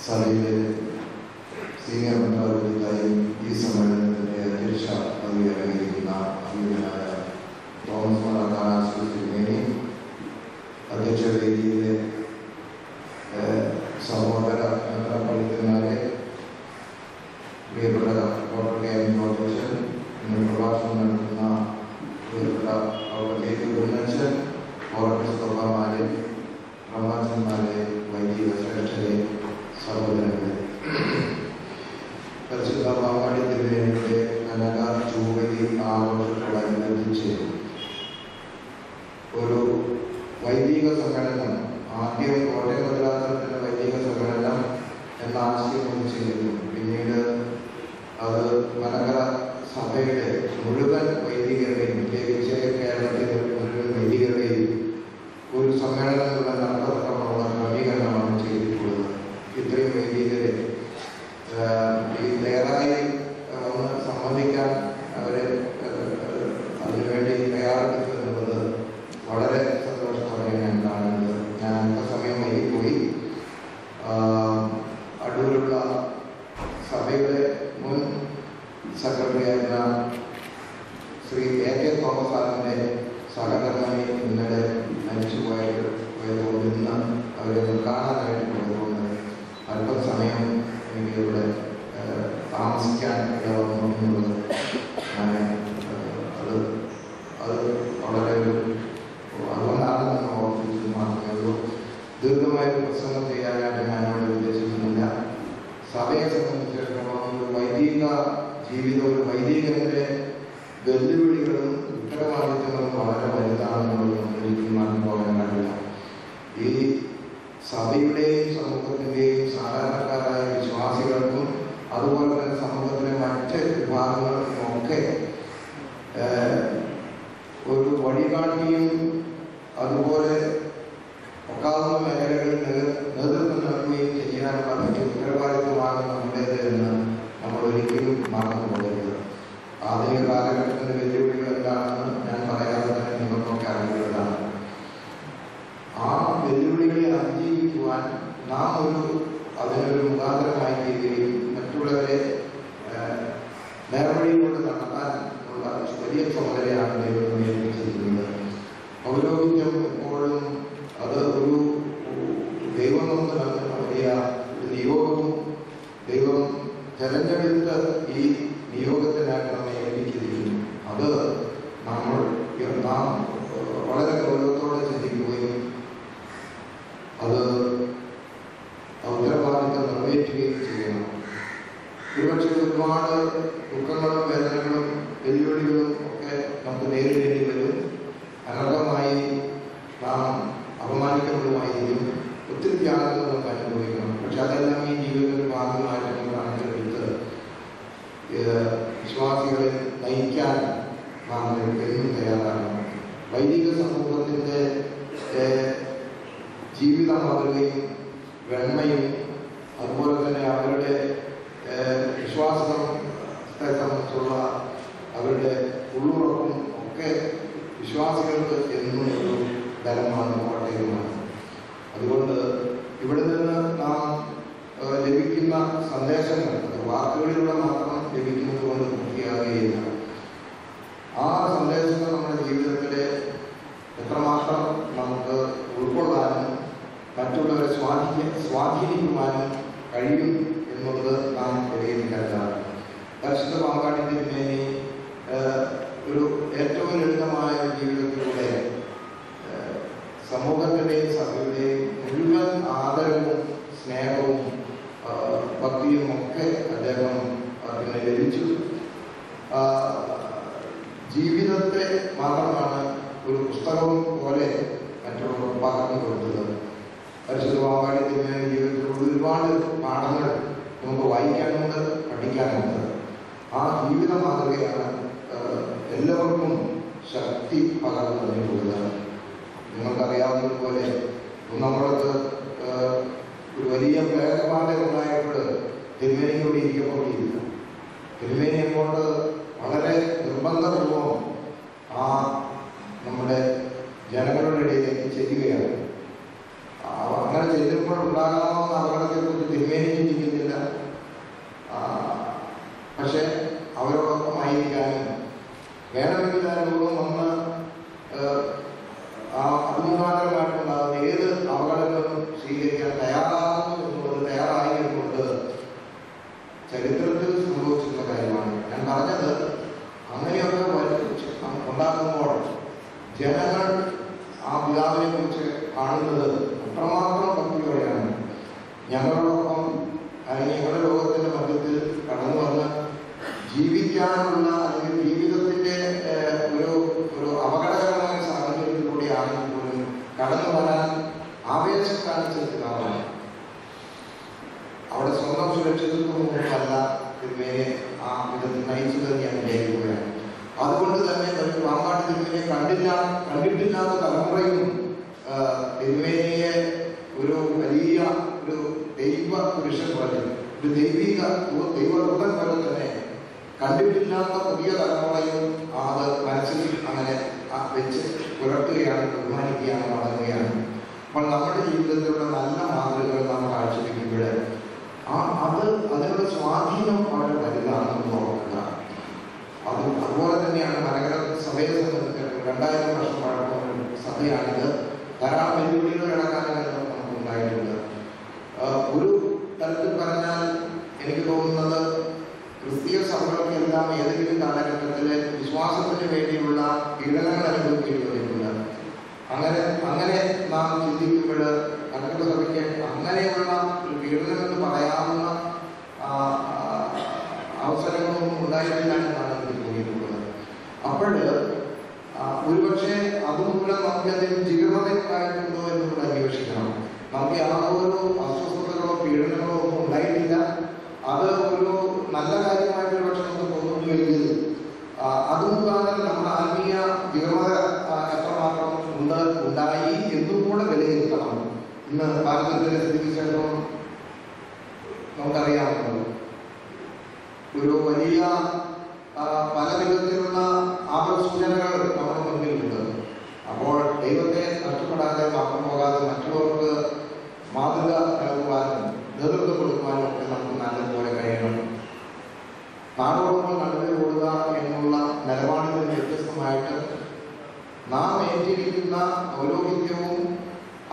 സഭയിലെ സീനിയർ മെത്രാപ്പൊലീത്തായും ഈ സമ്മേളനത്തിൻ്റെ അധ്യക്ഷ പദവി അലങ്കരിക്കുന്ന അഭിനന്ദനായ തോമസ് മാർ അത്താനാസിയോസ് തിരുമേനി, അധ്യക്ഷ വേദിയിലെ സഹോദര മെത്രാപ്പൊലീത്തന്മാരെ, പ്രിയപ്പെട്ട ഡോക്ടർ അധ്യക്ഷൻ, പ്രഭാഷണം നടത്തുന്ന പ്രിയപ്പെട്ട ഉന്നച്ചൻ, ഓർക്കസ്ട്രമാരെ, പ്രവാസന്മാരെ, വൈദിക ശ്രേഷ്ഠരെ, സഹോദരങ്ങളെ, പരിശുദ്ധ പാവാടി തിരുമേനിയുടെ കനക ജൂബിലി ആഘോഷത്തോടനുബന്ധിച്ച് ഒരു വൈദിക സമ്മേളനം, ആദ്യം കോട്ടയം ഭദ്രാസനത്തിൻ്റെ വൈദിക സമ്മേളനം എന്ന ആശയം ഉന്നയിച്ചിരുന്നു. പിന്നീട് അത് മലങ്കര സഭയുടെ മുഴുവൻ വൈദികരുടെയും, പ്രത്യേകിച്ച് കേരളത്തിലെ മുഴുവൻ വൈദികരുടെയും ഒരു സമ്മേളനത്തിലുള്ള നടത്തത്തക്കമുള്ള ക്രമീകരണമാണ് ചെയ്തിട്ടുള്ളത്. ഇത്രയും വൈദികരെ തയ്യാറായി ഒന്ന് സംബന്ധിക്കാൻ അവരെ അതിനുവേണ്ടി തയ്യാറെടുത്തു എന്നുള്ളത് വളരെ സന്തോഷത്തോടെ ഞാൻ കാണുന്നത്. ഞാൻ അല്പസമയം വൈകിപ്പോയി. അടൂരുള്ള സഭയുടെ മുൻ സെക്രട്ടറിയായിരുന്ന ശ്രീ A.K. തോമസ് സാറിൻ്റെ സഹധർമ്മി ഇന്നലെ മരിച്ചു പോയതുകൊണ്ട് ഇന്ന് അവരെ കാണാനായിട്ട് പോയതുകൊണ്ട് അല്പം സമയം എനിക്ക് ഇവിടെ താമസിക്കാൻ ഇടവന്നു എന്നുള്ളത് അത് വളരെ അതുകൊണ്ടാണെന്ന് ഓർമ്മിച്ചത് മാത്രമേ ഉള്ളൂ. ദീർഘമായൊരു പ്രസംഗം ചെയ്യാനായിട്ട് ഞാനിവിടെ ഉദ്ദേശിക്കുന്നില്ല. സഭയെ സംബന്ധിച്ചിടത്തോളം ഒരു വൈദിക ജീവിതം, ഒരു വൈദികന്റെ വെല്ലുവിളികളും ഉത്തരവാദിത്തങ്ങളും വളരെ വലുതാണെന്നുള്ളത് ഒരിക്കലും മറന്നു പോകാൻ കഴിയില്ല. ഈ സഭയുടെയും സമൂഹത്തിൻ്റെയും സാധാരണക്കാരായ വിശ്വാസികൾക്കും അതുപോലെ തന്നെ സമൂഹത്തിലെ മറ്റ് വിഭാഗങ്ങൾക്കും ഒക്കെ ഒരു വഴികാട്ടിയും അതുപോലെ ഒക്കാവുന്ന മേഖലകളിൽ നേതൃത്വം നൽകുകയും ചെയ്യാനുള്ള മറ്റ് ഉത്തരവാദിത്വമാണ് നമ്മുടേത് എന്ന് നമ്മൾ ഒരിക്കലും മറന്നു പോകരുത്. ആധുനിക കാലഘട്ടത്തിൻ്റെ വെല്ലുവിളികൾ എന്താണെന്ന് ഞാൻ പറയാതെ തന്നെ നിങ്ങൾക്കൊക്കെ അറിയുന്നതാണ്. ആ വെല്ലുവിളികളെ അതിജീവിക്കുവാൻ നാം അതിനൊരു മുഖാന്തരമായി തീരുകയും മറ്റുള്ളവരെ നേർവഴിയിലൂടെ നടത്താൻ ഉള്ള വലിയ ചുമതലയാണ് ദൈവം ഏൽപ്പിച്ചിരിക്കുന്നത്. പൗരോഹിത്യം എപ്പോഴും അത് ഒരു ദൈവം നമുക്ക് നൽകുന്ന വലിയ നിയോഗവും ദൈവം തെരഞ്ഞെടുത്ത ഈ നിയോഗത്തിനായിട്ട് നമ്മെ ഏൽപ്പിച്ചിരിക്കുന്നു. അത് നാം വളരെ ഗൗരവത്തോടെ ചിന്തിക്കുകയും അത് ഉത്തരവാദിത്തം നിറവേറ്റുകയും ചെയ്യണം. ഒരുപക്ഷെ ഒരുപാട് ദുഃഖങ്ങളും വേദനകളും വെല്ലുവിളികളും ഒക്കെ നമുക്ക് നേരിടേണ്ടി വരും. അനർഹമായി നാം അപമാനിക്കപ്പെടുമായിരിക്കും. ഒത്തിരി ത്യാഗങ്ങൾ നമുക്ക് അനുഭവിക്കണം. പക്ഷെ അതെല്ലാം ഈ ജീവിതത്തിന്റെ ഭാഗമായിട്ട് നമ്മൾ കണക്കെടുത്ത് വിശ്വാസികളെ നയിക്കാൻ നാം എന്നും തയ്യാറാകണം. വൈദിക സമൂഹത്തിൻ്റെ ജീവിത മാതൃകയും വെണ്മയും അതുപോലെ തന്നെ അവരുടെ വിശ്വാസത്തെ സംബന്ധിച്ചുള്ള അവരുടെ ഉള്ളുറപ്പും ഒക്കെ വിശ്വാസികൾക്ക് എന്നും ഒരു ബലമാണ്, കോട്ടയുമാണ്. അതുകൊണ്ട് ഇവിടെ നിന്ന് നാം ലഭിക്കുന്ന സന്ദേശങ്ങൾ വാക്കുകളിലൂടെ മാത്രം ലഭിക്കുന്നത് കൊണ്ട് പൂർത്തിയാകുകയില്ല. ആ സന്ദേശങ്ങൾ നമ്മുടെ ജീവിതത്തിലെ എത്രമാത്രം നമുക്ക് ഉൾക്കൊള്ളാനും മറ്റുള്ളവരെ സ്വാധീനിക്കുവാനും കഴിയും എന്നുള്ളത് നാം വിലയിരുത്തേണ്ടതാണ്. പരിശുദ്ധ പാവാടി തിരുമേനി ഒരു ഏറ്റവും ലളിതമായ ജീവിതത്തിലൂടെ സമൂഹത്തിൻ്റെയും സഭയുടെയും മുഴുവൻ ആദരവും സ്നേഹവും ഭക്തിയും ഒക്കെ അദ്ദേഹം അതിന് ലഭിച്ചു. ജീവിതത്തെ മാത്രമാണ് ഒരു പുസ്തകം പോലെ മറ്റുള്ളവർ പകർന്നു കൊടുത്തത്. പരിശുദ്ധ പാവാടി തിരുമേനി ജീവിതത്തിലുള്ള ഒരുപാട് പാഠങ്ങൾ നമുക്ക് വായിക്കാനുണ്ട്, പഠിക്കാനുണ്ട്. ആ ജീവിത മാതൃകയാണ് എല്ലാവർക്കും ശക്തി പകർന്നു നൽകിയിട്ടുള്ളത്. നിങ്ങൾക്കറിയാവുന്നതുപോലെ നമ്മളത് ഒരു വലിയ വേഗബാധ ഉണ്ടായപ്പോൾ തിരുമേനിയോട് ഇരിക്കപ്പെട്ടില്ല. തിരുമേനിയെ കൊണ്ട് വളരെ നിർബന്ധപൂർവം നമ്മുടെ ജനങ്ങളുടെ ഇടയിലേക്ക് ചെല്ലുകയാണ്. അങ്ങനെ ചെല്ലുമ്പോൾ ഉണ്ടാകാവുന്ന അപകടത്തെക്കുറിച്ച് തിരുമേനി ചിന്തിക്കുന്നില്ല. പക്ഷെ അവരോടൊപ്പമായിരിക്കാനും വേണമെങ്കിൽ അതിനോടും വന്ന് അതുമുഖാന്തരമായിട്ടുണ്ടാകുന്ന ഏത് അപകടങ്ങളും സ്വീകരിക്കാൻ തയ്യാറാകുന്നു എന്നുള്ളത് തയ്യാറായിക്കൊണ്ട് ചരിത്രത്തിൽ സംഭവിച്ചിട്ടുള്ള കാര്യമാണ്. ഞാൻ പറഞ്ഞത് അങ്ങനെയൊക്കെ ഉണ്ടാകുമ്പോൾ ജനങ്ങൾ ആ പിതാവിനെ കുറിച്ച് കാണുന്നത് അത്രമാത്രം ഭക്തിയോടെയാണ്. ഞങ്ങളോടൊപ്പം ഞങ്ങളുടെ ലോകത്തിന്റെ മധ്യത്തിൽ കടന്നു വന്ന് ജീവിക്കാനുള്ള അല്ലെങ്കിൽ ജീവിതത്തിന്റെ ഒരു അപകടകരമായ സാഹചര്യത്തിലൂടെയാണെങ്കിൽ പോലും കടന്നു വരാൻ ആവേശം കാണിച്ച പിതാവാണ്. അവിടെ സ്വന്തം സുരക്ഷിതത്വമൊന്നുമല്ല തിരുമേനെ ആ വിധത്തിൽ നയിച്ചതെന്ന് ഞാൻ വിചാരിക്കുകയാണ്. അതുകൊണ്ട് തന്നെ ഒരു പാമ്പാടി തിരുമേനെ കണ്ടിട്ടില്ലാത്ത തലമുറയും തിരുമേനിയെ ഒരു വലിയ ഒരു ദൈവ പുരുഷൻ പോലെ, ഒരു ദൈവദൂതൻ പോലെ തന്നെ കണ്ടിട്ടില്ലാത്ത പുതിയ തലമുറയും അത് മനസ്സിൽ അങ്ങനെ വെച്ച് പുലർത്തുകയാണ്, ബഹുമാനിക്കുകയാണ്, വളരുകയാണ്. അപ്പോൾ നമ്മുടെ ജീവിതത്തിലുള്ള നല്ല മാതൃകകൾ നമ്മൾ കാഴ്ചവെക്കുമ്പോൾ അതിനുള്ള സ്വാധീനം വളരെ വലുതാണെന്ന് ഓർക്കുക. അതുപോലെ തന്നെയാണ് മലങ്കര സഭയെ സംബന്ധിച്ചിടത്തോളം 2000 വർഷം പഴക്കമുള്ള സഭയാണിത്. ധാരാളം വെല്ലുവിളികൾ ഇടക്കാലങ്ങളിൽ നമുക്കുണ്ടായിട്ടുണ്ട്. ഒരു തരത്തിൽ പറഞ്ഞാൽ എനിക്ക് തോന്നുന്നത് ക്രിസ്തീയ സഭകൾക്കെല്ലാം ഏതെങ്കിലും കാലഘട്ടത്തിലെ വിശ്വാസത്തിന് വേണ്ടിയുള്ള പീഡനങ്ങൾ അനുഭവിക്കേണ്ടി വന്നിട്ടുണ്ട്. അങ്ങനെ നാം ചിന്തിക്കുമ്പോൾ മലങ്കര സഭയ്ക്ക് അങ്ങനെയുള്ള ഒരു പീഡനം എന്ന് പറയാവുന്ന അവസരങ്ങളൊന്നും ഉണ്ടായിട്ടില്ല എന്നാണ് എനിക്ക് തോന്നിയിട്ടുള്ളത്. അപ്പോൾ ഒരുപക്ഷെ അതുമൂലം നമുക്ക് എന്തെങ്കിലും ജീർണതയുണ്ടായിട്ടുണ്ടോ എന്ന് കൂടെ അന്വേഷിക്കണം. നമുക്ക് യാതൊരു അസ്വസ്ഥതകളോ പീഡനങ്ങളോ ഒന്നും ഉണ്ടായിട്ടില്ല. അത് ഒരു നല്ല കാര്യമായിട്ട് ഒരുപക്ഷെ നമുക്ക് തോന്നുന്നുവെങ്കിൽ അതുമുഖാന്തരം നമ്മുടെ ആത്മീയ ജീർണത എത്രമാത്രം ഉണ്ടായി എന്നും കൂടെ വിലയിരുത്തണം. ഇന്ന് ഭാരതത്തിലെ സ്ഥിതിവിശേഷം നമുക്കറിയാമല്ലോ. ഒരു വലിയ പല വിധത്തിലുള്ള ആപത്സൂചനകൾ നമ്മുടെ മുന്നിലുണ്ട്. അപ്പോൾ ദൈവത്തെ നഷ്ടപ്പെടാതെ മറന്നു പോകാതെ മറ്റുള്ളവർക്ക് മാതൃക നൽകുവാനും നേതൃത്വം കൊടുക്കുവാനും ഒക്കെ നമുക്ക് നല്ലതുപോലെ കഴിയണം. നാടോടുമ്പോൾ നടുവിൽ ഓടുക എന്നുള്ള നിലപാടിൽ നിന്ന് വ്യത്യസ്തമായിട്ട് നാം ഏറ്റിരിക്കുന്ന പൗരോഹിത്യവും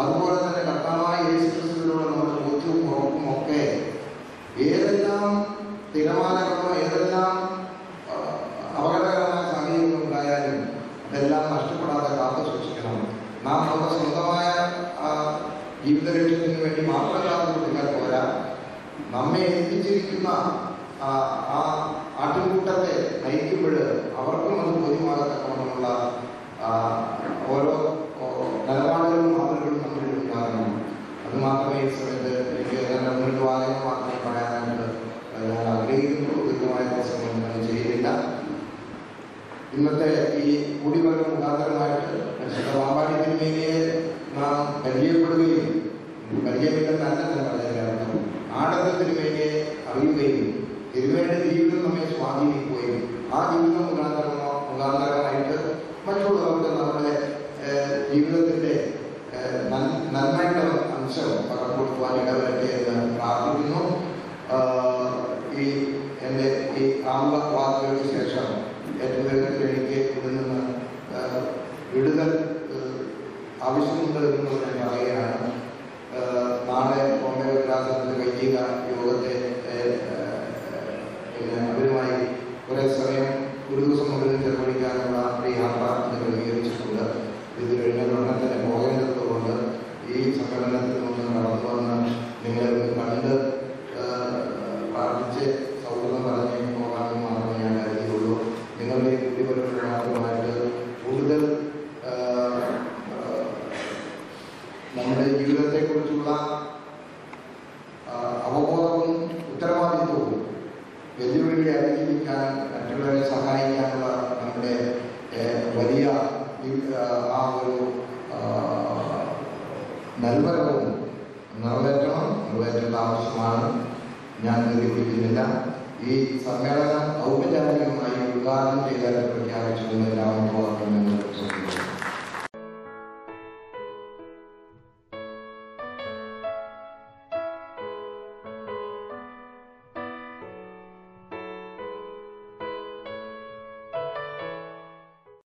അതുപോലെ തന്നെ കർത്താവായ യേശുക്രിസ്തുവിലുള്ള നമ്മുടെ ബോധ്യവും ഉറപ്പും ഒക്കെ ഏതെല്ലാം തിരമാലകളോ ഏതെല്ലാം അപകടകരമായ സാഹചര്യങ്ങൾ ഉണ്ടായാലും അതെല്ലാം നഷ്ടപ്പെടാതെ കാത്തു സൂക്ഷിക്കണം. നാം നമ്മുടെ സ്വന്തമായ ജീവിത ലക്ഷ്യത്തിന് വേണ്ടി മാത്രം കാത്തു സൂക്ഷിക്കാൻ പോരാ, നമ്മെ എത്തിച്ചിരിക്കുന്ന ആ ആട്ടിൻകൂട്ടത്തെ നയിക്കുമ്പോൾ അവർക്കും അത് ബോധ്യമാകത്തക്കവണ്ണമുള്ള ഓരോ നിലപാടുകളും മാതൃകളും നമ്മളിൽ ഉണ്ടാകണം. അത് മാത്രമേ ഈ സമയത്ത് എനിക്ക് മുന്നിൽ വാദങ്ങൾ മാത്രമേ പറയാനായിട്ട് ഞാൻ ആഗ്രഹിക്കുന്നു. ദീർഘമായ പ്രസംഗം ഞാൻ ചെയ്തില്ല. ഇന്നത്തെ ഈ കൂടിവരവ് മുഖാന്തരമായിട്ട് പാമ്പാടി തിരുമേനിയെ നാം പരിചയപ്പെടുകയും പരിചയമില്ലെന്നല്ല തന്നെ പറഞ്ഞതിനർത്ഥം ആടത്തെ തിരുമേനിയെ അറിയുകയും തിരുമേനിയുടെ ജീവിതം നമ്മെ സ്വാധീനിക്കുകയും ആ ജീവിതം മുഖാന്തരമായിട്ട് മറ്റുള്ളവർക്ക് നമ്മുടെ ജീവിതത്തിന്റെ നന്മയുടെ അംശം പകർന്നു കൊടുക്കുവാൻ ഇടവരട്ടെ എന്ന് പ്രാർത്ഥിക്കുന്നു. എൻ്റെ ഈ ആമുഖ വാക്കുകൾക്ക് ശേഷം ഏറ്റവും വേഗത്തിൽ എനിക്ക് ഇതിൽ നിന്ന് വിടുതൽ ആവശ്യമുണ്ട് എന്ന് ഞാൻ പറയുകയാണ്. നാളെ ബോംബെ വിലാസത്തിന്റെ വൈദിക യോഗത്തെ അവരുമായി കുറെ സമയം ഒരു ദിവസം മുഴുവൻ ചെലവഴിക്കാനുള്ള ഒരു യാത്ര ക്രമീകരിച്ചിട്ടുണ്ട്. ഇത് കഴിഞ്ഞാൽ ഉടനെ തന്നെ പോകേണ്ടതുകൊണ്ട് ഈ സമ്മേളനത്തിൽ നിന്ന് നടന്നു വന്ന് നിങ്ങളെ കണ്ട് പ്രാർത്ഥിച്ച് സൗഹൃദം പറഞ്ഞ് പോകാമെന്ന് മാത്രമേ ഞാൻ കരുതിയുള്ളൂ. നിങ്ങളുടെ കുടിവരവുകൾ മാത്രമായിട്ട് കൂടുതൽ നമ്മുടെ ജീവിതത്തെക്കുറിച്ചുള്ള അവബോധവും ഉത്തരവാദിത്വവും വെല്ലുവിളി അതിജീവിക്കാൻ മറ്റുള്ളവരെ സഹായിക്കാനുള്ള നമ്മുടെ വലിയ ആ ഒരു നൽവരവും നിറവേറ്റേണ്ട ആവശ്യമാണ്. ഞാൻ നിർവഹിക്കുന്നില്ല. ഈ സമ്മേളനം ഔപചാരികമായി ഉദ്ഘാടനം ചെയ്താൽ പ്രഖ്യാപിച്ചുകൊണ്ട് എല്ലാവരും